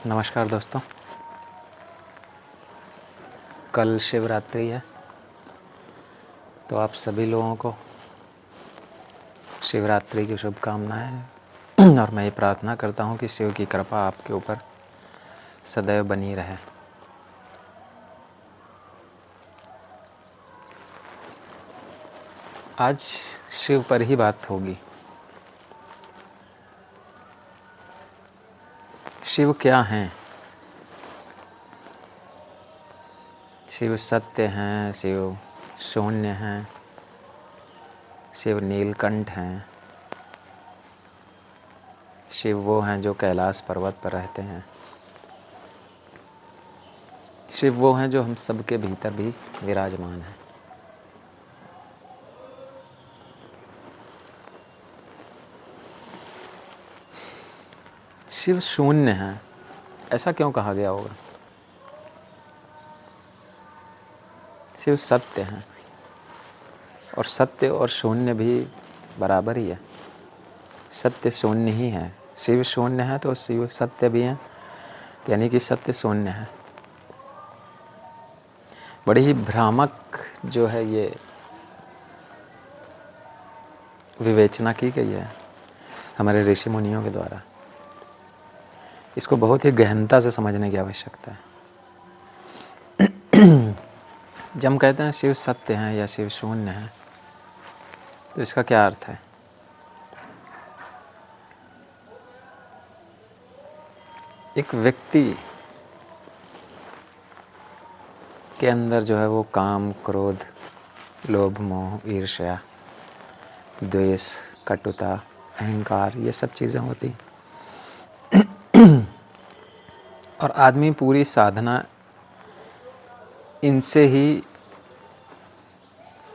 नमस्कार दोस्तों। कल शिवरात्रि है, तो आप सभी लोगों को शिवरात्रि की शुभकामनाएं और मैं ये प्रार्थना करता हूँ कि शिव की कृपा आपके ऊपर सदैव बनी रहे। आज शिव पर ही बात होगी। शिव क्या हैं? शिव सत्य हैं, शिव शून्य हैं, शिव नीलकंठ हैं, शिव वो हैं जो कैलाश पर्वत पर रहते हैं, शिव वो हैं जो हम सबके भीतर भी विराजमान हैं। शिव शून्य हैं, ऐसा क्यों कहा गया होगा? शिव सत्य हैं, और सत्य और शून्य भी बराबर ही है। सत्य शून्य ही है। शिव शून्य है तो शिव सत्य भी है, यानी कि सत्य शून्य है। बड़ी ही भ्रामक जो है ये विवेचना की गई है हमारे ऋषि मुनियों के द्वारा। इसको बहुत ही गहनता से समझने की आवश्यकता है। जब हम कहते हैं शिव सत्य हैं या शिव शून्य है, तो इसका क्या अर्थ है? एक व्यक्ति के अंदर जो है वो काम, क्रोध, लोभ, मोह, ईर्ष्या, द्वेष, कटुता, अहंकार, ये सब चीज़ें होती। और आदमी पूरी साधना इनसे ही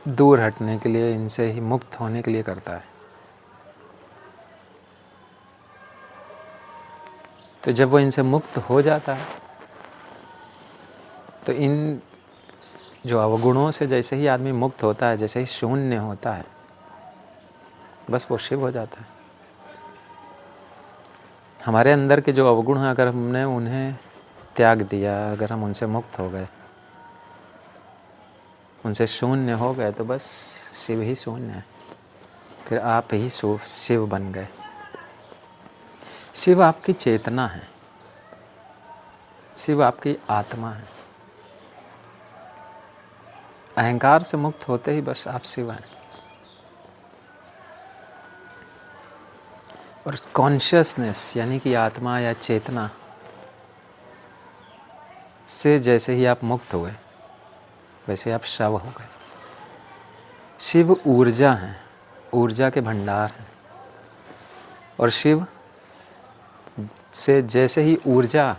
दूर हटने के लिए, इनसे ही मुक्त होने के लिए करता है। तो जब वो इनसे मुक्त हो जाता है, तो इन जो अवगुणों से जैसे ही आदमी मुक्त होता है, जैसे ही शून्य होता है, बस वो शिव हो जाता है। हमारे अंदर के जो अवगुण हैं, अगर हमने उन्हें त्याग दिया, अगर हम उनसे मुक्त हो गए, उनसे शून्य हो गए, तो बस शिव ही शून्य है। फिर आप ही शिव बन गए। शिव आपकी चेतना है, शिव आपकी आत्मा है। अहंकार से मुक्त होते ही बस आप शिव हैं। और कॉन्शियसनेस यानी कि आत्मा या चेतना से जैसे ही आप मुक्त हुए, वैसे आप शव हो गए। शिव ऊर्जा है, ऊर्जा के भंडार हैं। और शिव से जैसे ही ऊर्जा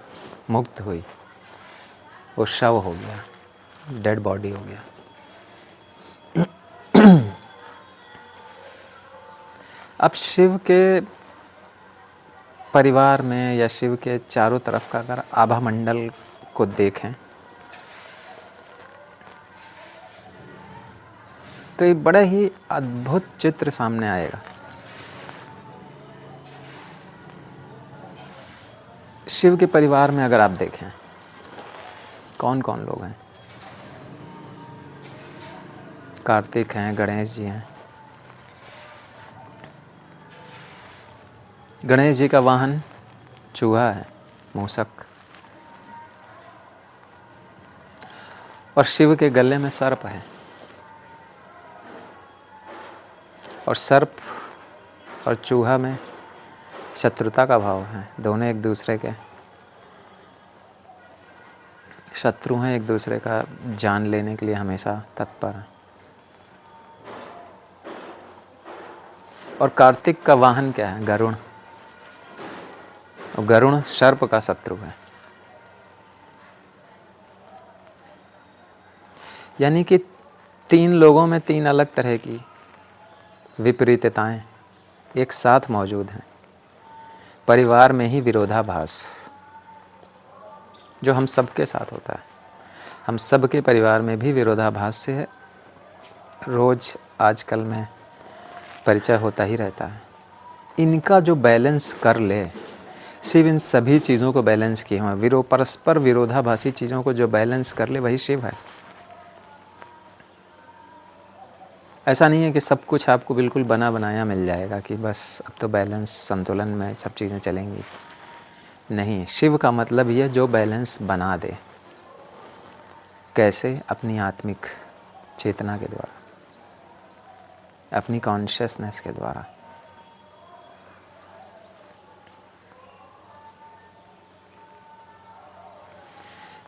मुक्त हुई, वो शव हो गया, डेड बॉडी हो गया। अब शिव के परिवार में या शिव के चारों तरफ का अगर आभा मंडल को देखें, तो एक बड़ा ही अद्भुत चित्र सामने आएगा। शिव के परिवार में अगर आप देखें, कौन कौन लोग हैं? कार्तिक हैं, गणेश जी हैं। गणेश जी का वाहन चूहा है, मूषक। और शिव के गले में सर्प है। और सर्प और चूहा में शत्रुता का भाव है। दोनों एक दूसरे के शत्रु हैं, एक दूसरे का जान लेने के लिए हमेशा तत्पर हैं। और कार्तिक का वाहन क्या है? गरुण। और गरुण सर्प का शत्रु है। यानी कि तीन लोगों में तीन अलग तरह की विपरीतताएं एक साथ मौजूद हैं। परिवार में ही विरोधाभास जो हम सबके साथ होता है। हम सबके परिवार में भी विरोधाभास से रोज आजकल में परिचय होता ही रहता है। इनका जो बैलेंस कर ले, शिव इन सभी चीज़ों को बैलेंस किए हुए, परस्पर विरोधाभासी चीज़ों को जो बैलेंस कर ले वही शिव है। ऐसा नहीं है कि सब कुछ आपको बिल्कुल बना बनाया मिल जाएगा कि बस अब तो बैलेंस संतुलन में सब चीज़ें चलेंगी। नहीं, शिव का मतलब ये जो बैलेंस बना दे। कैसे? अपनी आत्मिक चेतना के द्वारा, अपनी कॉन्शियसनेस के द्वारा।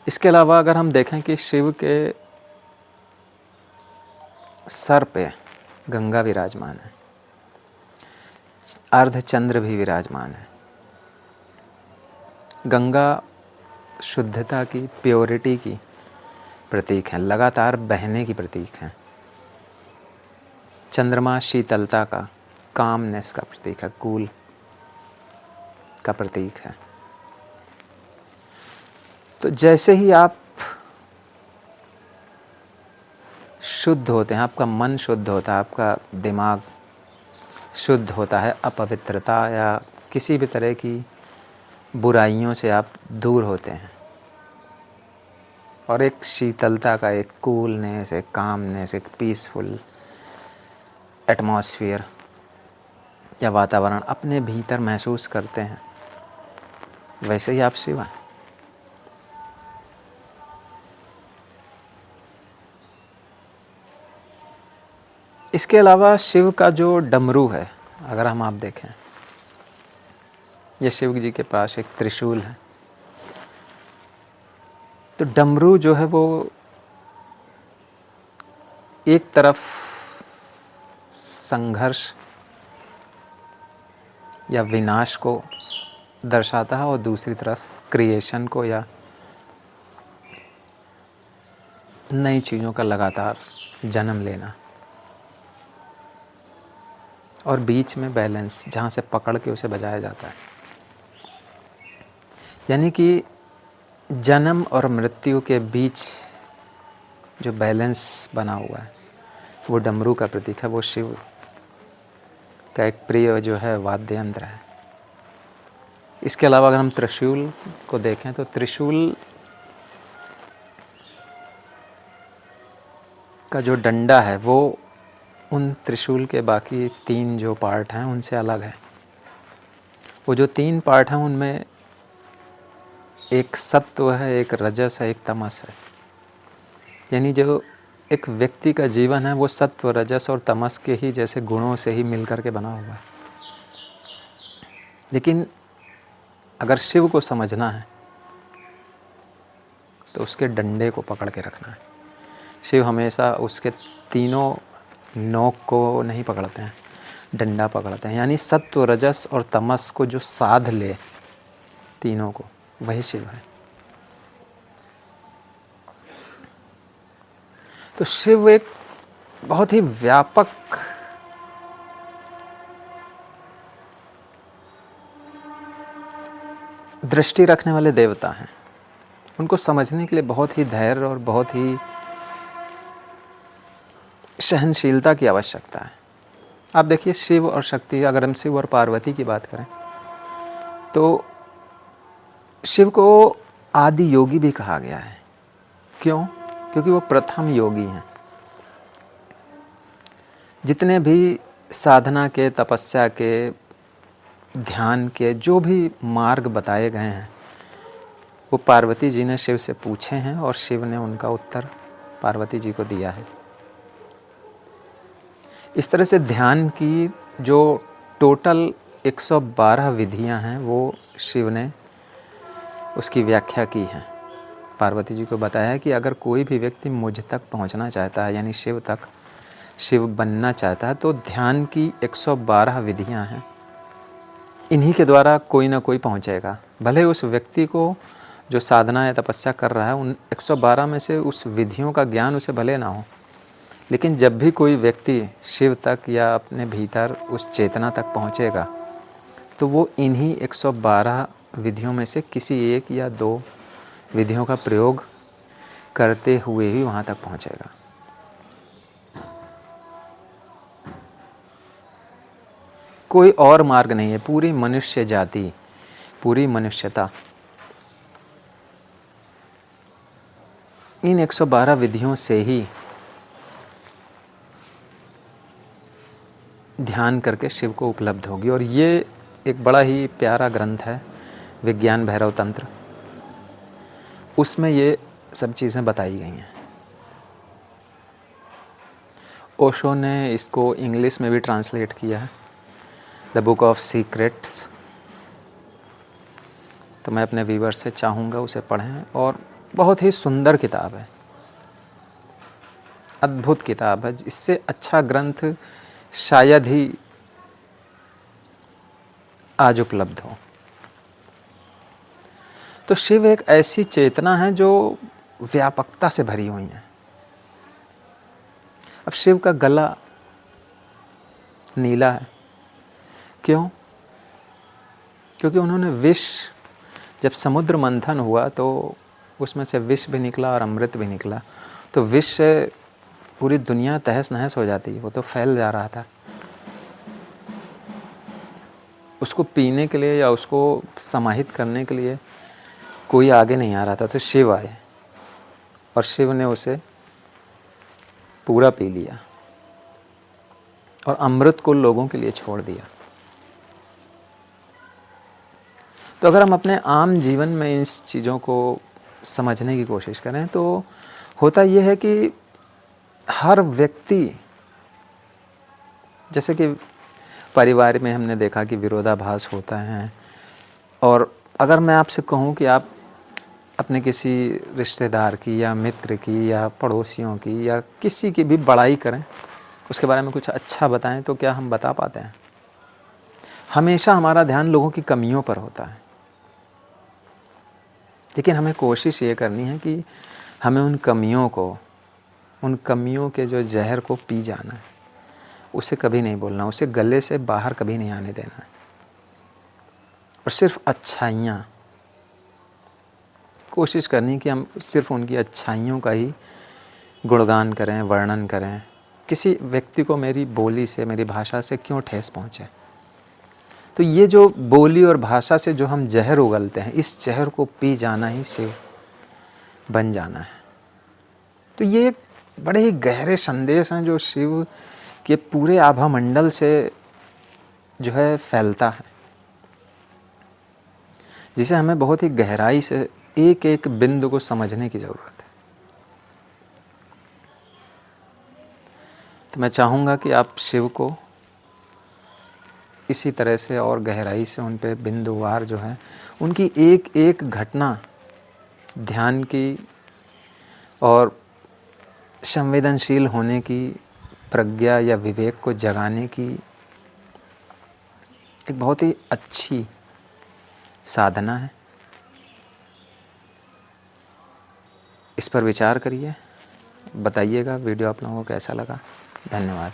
इसके अलावा अगर हम देखें कि शिव के सर पे गंगा विराजमान है, अर्धचंद्र भी विराजमान है। गंगा शुद्धता की, प्योरिटी की प्रतीक है, लगातार बहने की प्रतीक है। चंद्रमा शीतलता का, कामनेस का प्रतीक है, कूल का प्रतीक है। तो जैसे ही आप शुद्ध होते हैं, आपका मन शुद्ध होता है, आपका दिमाग शुद्ध होता है, अपवित्रता या किसी भी तरह की बुराइयों से आप दूर होते हैं और एक शीतलता का, एक कूलनेस, एक कामनेस, एक पीसफुल एटमॉस्फेयर या वातावरण अपने भीतर महसूस करते हैं, वैसे ही आप शिव हैं। इसके अलावा शिव का जो डमरू है, अगर हम आप देखें, ये शिव जी के पास एक त्रिशूल है। तो डमरू जो है वो एक तरफ संघर्ष या विनाश को दर्शाता है और दूसरी तरफ क्रिएशन को या नई चीज़ों का लगातार जन्म लेना, और बीच में बैलेंस, जहाँ से पकड़ के उसे बजाया जाता है। यानी कि जन्म और मृत्यु के बीच जो बैलेंस बना हुआ है वो डमरू का प्रतीक है, वो शिव का एक प्रिय जो है वाद्य यंत्र है। इसके अलावा अगर हम त्रिशूल को देखें तो त्रिशूल का जो डंडा है वो उन त्रिशूल के बाकी 3 जो पार्ट हैं उनसे अलग है। वो जो 3 पार्ट हैं उनमें एक सत्व है, एक रजस है, एक तमस है। यानी जो एक व्यक्ति का जीवन है वो सत्व, रजस और तमस के ही जैसे गुणों से ही मिलकर के बना हुआ है। लेकिन अगर शिव को समझना है तो उसके डंडे को पकड़ के रखना है। शिव हमेशा उसके तीनों नोक को नहीं पकड़ते हैं, डंडा पकड़ते हैं। यानी सत्व, रजस और तमस को जो साध ले तीनों को, वही शिव है। तो शिव एक बहुत ही व्यापक दृष्टि रखने वाले देवता हैं। उनको समझने के लिए बहुत ही धैर्य और बहुत ही सहनशीलता की आवश्यकता है। आप देखिए शिव और शक्ति, अगर हम शिव और पार्वती की बात करें तो शिव को आदि योगी भी कहा गया है। क्यों? क्योंकि वो प्रथम योगी हैं। जितने भी साधना के, तपस्या के, ध्यान के जो भी मार्ग बताए गए हैं वो पार्वती जी ने शिव से पूछे हैं और शिव ने उनका उत्तर पार्वती जी को दिया है। इस तरह से ध्यान की जो टोटल 112 विधियां हैं वो शिव ने उसकी व्याख्या की है। पार्वती जी को बताया है कि अगर कोई भी व्यक्ति मुझ तक पहुंचना चाहता है, यानी शिव तक, शिव बनना चाहता है, तो ध्यान की 112 विधियां हैं। इन्हीं के द्वारा कोई ना कोई पहुंचेगा। भले उस व्यक्ति को जो साधना या तपस्या कर रहा है उन 112 में से उस विधियों का ज्ञान उसे भले ना हो, लेकिन जब भी कोई व्यक्ति शिव तक या अपने भीतर उस चेतना तक पहुंचेगा तो वो इन्हीं 112 विधियों में से किसी एक या 2 विधियों का प्रयोग करते हुए ही वहाँ तक पहुँचेगा। कोई और मार्ग नहीं है। पूरी मनुष्य जाति पूरी मनुष्यता इन 112 विधियों से ही ध्यान करके शिव को उपलब्ध होगी। और ये एक बड़ा ही प्यारा ग्रंथ है, विज्ञान भैरव तंत्र। उसमें ये सब चीज़ें बताई गई हैं। ओशो ने इसको इंग्लिश में भी ट्रांसलेट किया है, द बुक ऑफ सीक्रेट्स। तो मैं अपने व्यूअर्स से चाहूँगा उसे पढ़ें, और बहुत ही सुंदर किताब है, अद्भुत किताब है। इससे अच्छा ग्रंथ शायद ही आज उपलब्ध हो। तो शिव एक ऐसी चेतना है जो व्यापकता से भरी हुई है। अब शिव का गला नीला है, क्यों? क्योंकि उन्होंने विष, जब समुद्र मंथन हुआ तो उसमें से विष भी निकला और अमृत भी निकला। तो विष से पूरी दुनिया तहस नहस हो जाती है, वो तो फैल जा रहा था। उसको पीने के लिए या उसको समाहित करने के लिए कोई आगे नहीं आ रहा था। तो शिव आए और शिव ने उसे पूरा पी लिया और अमृत को लोगों के लिए छोड़ दिया। तो अगर हम अपने आम जीवन में इस चीज़ों को समझने की कोशिश करें तो होता यह है कि हर व्यक्ति, जैसे कि परिवार में हमने देखा कि विरोधाभास होता है, और अगर मैं आपसे कहूँ कि आप अपने किसी रिश्तेदार की या मित्र की या पड़ोसियों की या किसी की भी बड़ाई करें, उसके बारे में कुछ अच्छा बताएं, तो क्या हम बता पाते हैं? हमेशा हमारा ध्यान लोगों की कमियों पर होता है। लेकिन हमें कोशिश ये करनी है कि हमें उन कमियों के जो जहर को पी जाना है, उसे कभी नहीं बोलना, उसे गले से बाहर कभी नहीं आने देना है। और सिर्फ अच्छाइयाँ, कोशिश करनी कि हम सिर्फ उनकी अच्छाइयों का ही गुणगान करें, वर्णन करें। किसी व्यक्ति को मेरी बोली से, मेरी भाषा से क्यों ठेस पहुँचे? तो ये जो बोली और भाषा से जो हम जहर उगलते हैं, इस जहर को पी जाना ही शिव बन जाना है। तो ये एक बड़े ही गहरे संदेश हैं जो शिव के पूरे आभा मंडल से जो है फैलता है, जिसे हमें बहुत ही गहराई से एक एक बिंदु को समझने की ज़रूरत है। तो मैं चाहूँगा कि आप शिव को इसी तरह से और गहराई से उन पे बिंदुवार जो है, उनकी एक एक घटना ध्यान की और संवेदनशील होने की प्रज्ञा या विवेक को जगाने की एक बहुत ही अच्छी साधना है। इस पर विचार करिए, बताइएगा वीडियो आप लोगों को कैसा लगा। धन्यवाद।